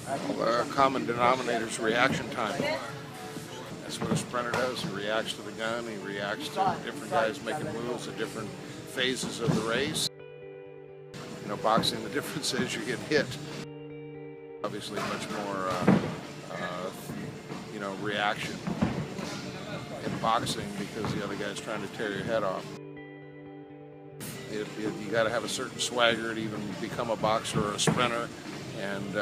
The common denominator is reaction time. That's what a sprinter does. He reacts to the gun. He reacts to different guys making moves at different phases of the race. You know, boxing, the difference is you get hit. Obviously, much more, you know, reaction in boxing because the other guy's trying to tear your head off. You got to have a certain swagger to even become a boxer or a sprinter, and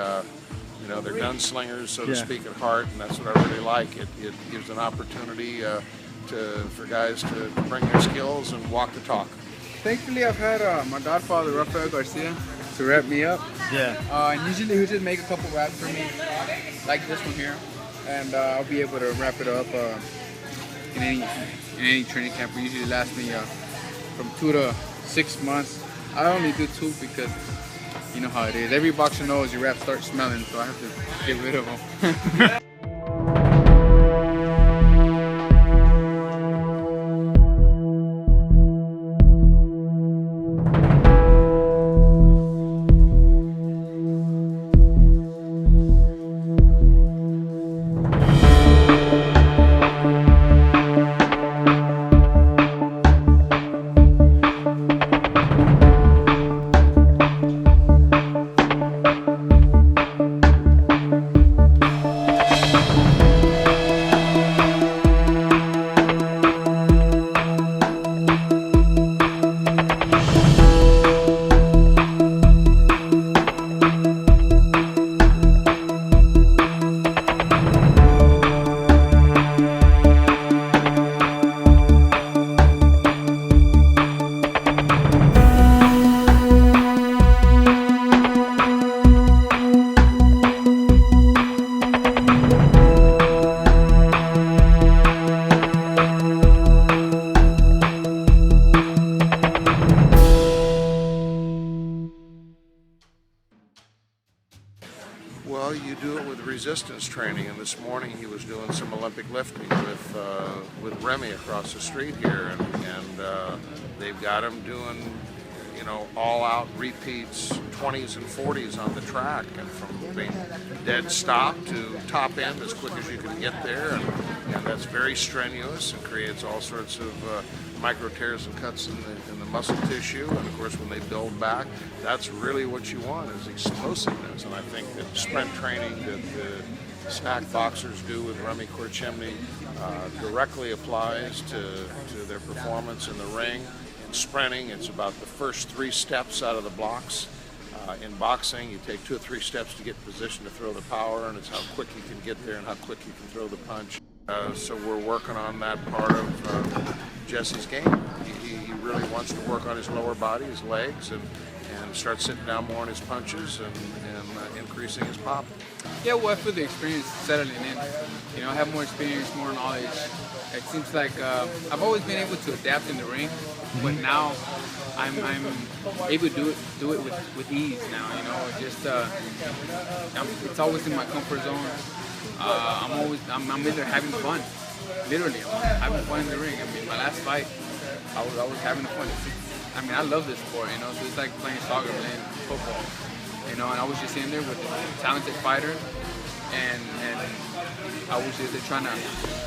you know, they're gunslingers, so to speak, at heart, and that's what I really like. It gives an opportunity for guys to bring their skills and walk the talk. Thankfully, I've had my godfather, Rafael Garcia, to wrap me up. Yeah. And usually he'll just make a couple wraps for me, like this one here, and I'll be able to wrap it up in any training camp. It usually lasts me from 2 to 6 months. I only do 2 because you know how it is. Every boxer knows your wraps start smelling, so I have to get rid of them. Well, you do it with resistance training, and this morning he was doing some Olympic lifting with Remy across the street here, and they've got him doing, you know, all-out repeats, 20s and 40s on the track, and from being dead stop to top end as quick as you can get there, and that's very strenuous and creates all sorts of micro tears and cuts in the muscle tissue, and of course when they build back, that's really what you want, is explosiveness. And I think that sprint training that the SNAC boxers do with Remy Korchemny directly applies to their performance in the ring. In sprinting, it's about the first 3 steps out of the blocks. In boxing, you take 2 or 3 steps to get in position to throw the power, and it's how quick you can get there and how quick you can throw the punch. So we're working on that part of Jessie's game. He really wants to work on his lower body, his legs, and start sitting down more on his punches and increasing his pop. Yeah, well, after the experience settling in, you know, I have more experience, more knowledge. It seems like I've always been able to adapt in the ring, but now I'm able to do it with ease now. You know, just it's always in my comfort zone. I'm either having fun, literally, I'm having fun in the ring. I mean, my last fight, I was having fun. I mean, I love this sport, you know, so it's like playing soccer, playing football, you know, and I was just in there with a talented fighter, and I was just trying to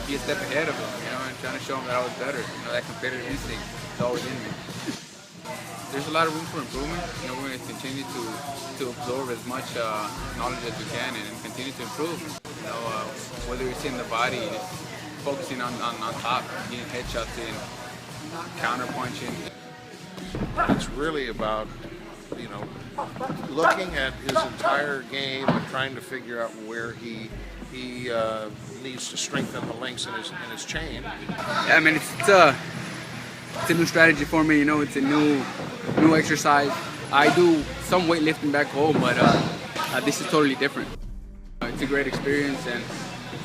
be a step ahead of him, you know, and trying to show him that I was better. You know, that competitive instinct is always in me. There's a lot of room for improvement. You know, we're going to continue to absorb as much knowledge as we can and continue to improve. You know, whether it's in the body, focusing on top, getting headshots in, counter punching. It's really about, you know, looking at his entire game and trying to figure out where he needs to strengthen the links in his chain. Yeah, I mean, it's a new strategy for me. You know, it's a new exercise. I do some weightlifting back home, but this is totally different. It's a great experience,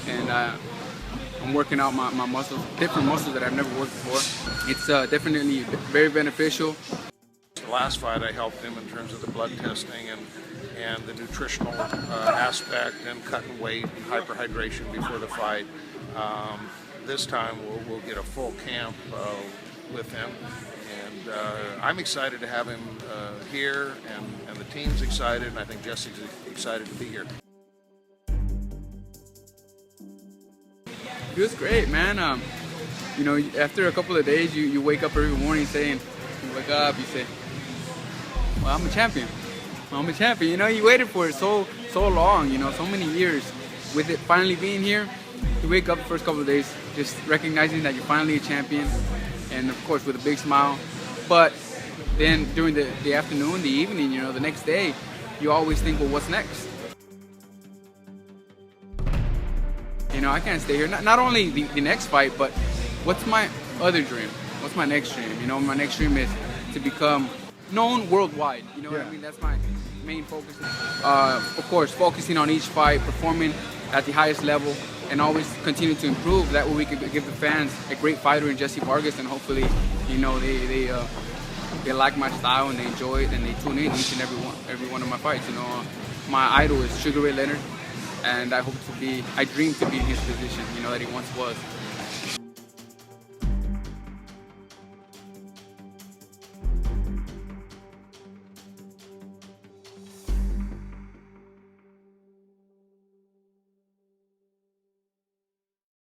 and I'm working out my muscles, different muscles that I've never worked before. It's definitely very beneficial. The last fight I helped him in terms of the blood testing and the nutritional aspect and cutting weight and hyperhydration before the fight. This time we'll get a full camp with him, and I'm excited to have him here, and the team's excited, and I think Jessie's excited to be here. Feels great, man. You know, after a couple of days, you wake up every morning saying, you wake up, you say, well, I'm a champion. I'm a champion. You know, you waited for it so long, you know, so many years. With it finally being here, you wake up the first couple of days just recognizing that you're finally a champion, and of course with a big smile. But then during the afternoon, the evening, you know, the next day, you always think, well, what's next? You know, I can't stay here. Not only the next fight, but what's my other dream? What's my next dream? You know, my next dream is to become known worldwide. You know what I mean? That's my main focus. Of course, focusing on each fight, performing at the highest level, and always continue to improve. That way we can give the fans a great fighter in Jessie Vargas, and hopefully, you know, they like my style and they enjoy it and they tune in each and every one of my fights. You know, my idol is Sugar Ray Leonard, and I dream to be in his position, you know, that he once was.